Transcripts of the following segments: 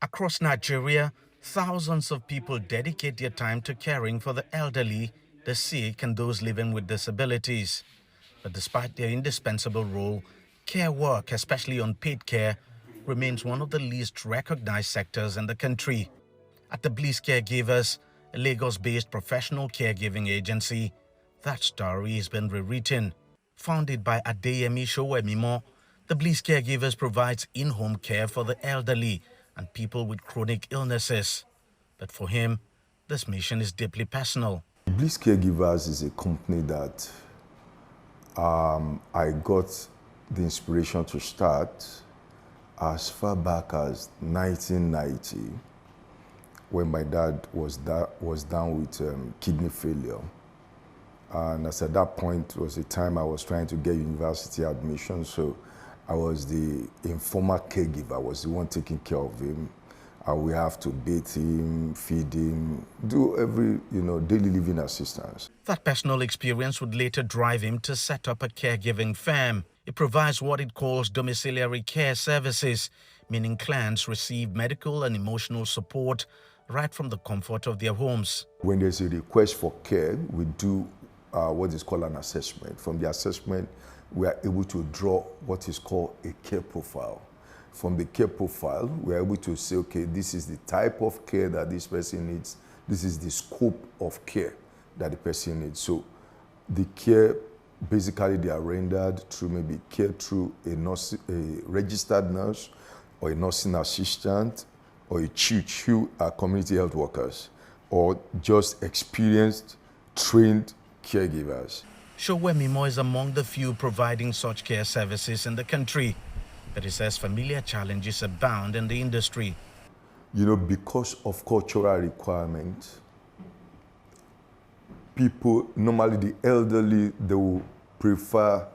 Across Nigeria, thousands of people dedicate their time to caring for the elderly, the sick, and those living with disabilities. But despite their indispensable role, care work, especially unpaid care, remains one of the least recognized sectors in the country. At the Bliss Caregivers, a Lagos-based professional caregiving agency, that story has been rewritten. Founded by Adeyemi Showemimo, the Bliss Caregivers provides in-home care for the elderly and people with chronic illnesses. But for him, this mission is deeply personal. Bliss Caregivers is a company that I got the inspiration to start as far back as 1990, when my dad was down with kidney failure. And as at that point was the time I was trying to get university admission, so I was the informal caregiver. I was the one taking care of him. We have to bathe him, feed him, do every, daily living assistance. That personal experience would later drive him to set up a caregiving firm. It provides what it calls domiciliary care services, meaning clients receive medical and emotional support right from the comfort of their homes. When there's a request for care, we do what is called an assessment. From the assessment, we are able to draw what is called a care profile. From the care profile, we're able to say, okay, this is the type of care that this person needs. This is the scope of care that the person needs. So the care, basically they are rendered through maybe care through a registered nurse or a nursing assistant or a CHICH, who are community health workers, or just experienced, trained caregivers. Showemimo is among the few providing such care services in the country. But he says familiar challenges abound in the industry. Because of cultural requirements, people, normally the elderly, they will prefer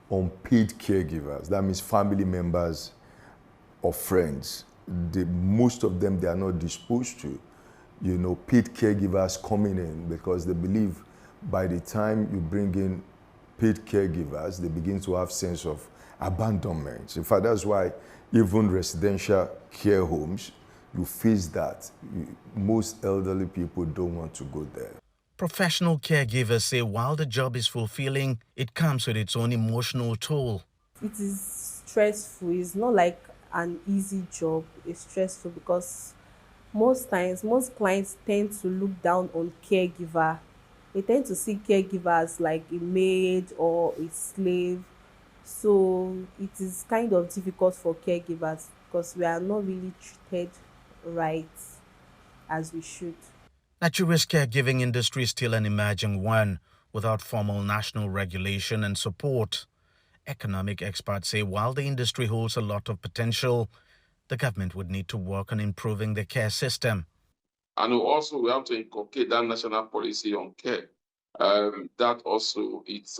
unpaid caregivers. That means family members or friends. Most of them, they are not disposed to, paid caregivers coming in, because they believe by the time you bring in paid caregivers, they begin to have sense of abandonment. In fact, that's why even residential care homes, you face that. Most elderly people don't want to go there. Professional caregivers say while the job is fulfilling, it comes with its own emotional toll. It is stressful. It's not like an easy job. It's stressful because most times, most clients tend to look down on caregiver. They tend to see caregivers like a maid or a slave. So it is kind of difficult for caregivers because we are not really treated right as we should. Nigeria's caregiving industry is still an emerging one without formal national regulation and support. Economic experts say while the industry holds a lot of potential, the government would need to work on improving the care system. And also we have to inculcate that national policy on care. That also it's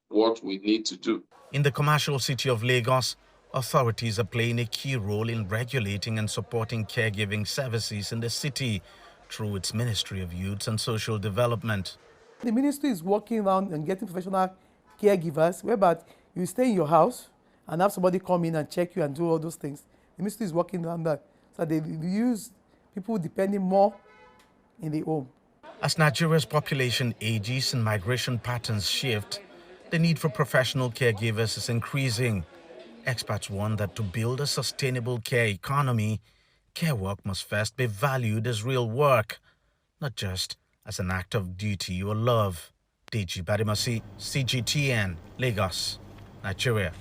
what we need to do. In the commercial city of Lagos, authorities are playing a key role in regulating and supporting caregiving services in the city through its Ministry of Youth and Social Development. The ministry is working around and getting professional caregivers, whereby you stay in your house and have somebody come in and check you and do all those things. The ministry is working around that. So they use people depending more in the home. As Nigeria's population ages and migration patterns shift, the need for professional caregivers is increasing. Experts warn that to build a sustainable care economy, care work must first be valued as real work, not just as an act of duty or love. Deji Badimasi, CGTN, Lagos, Nigeria.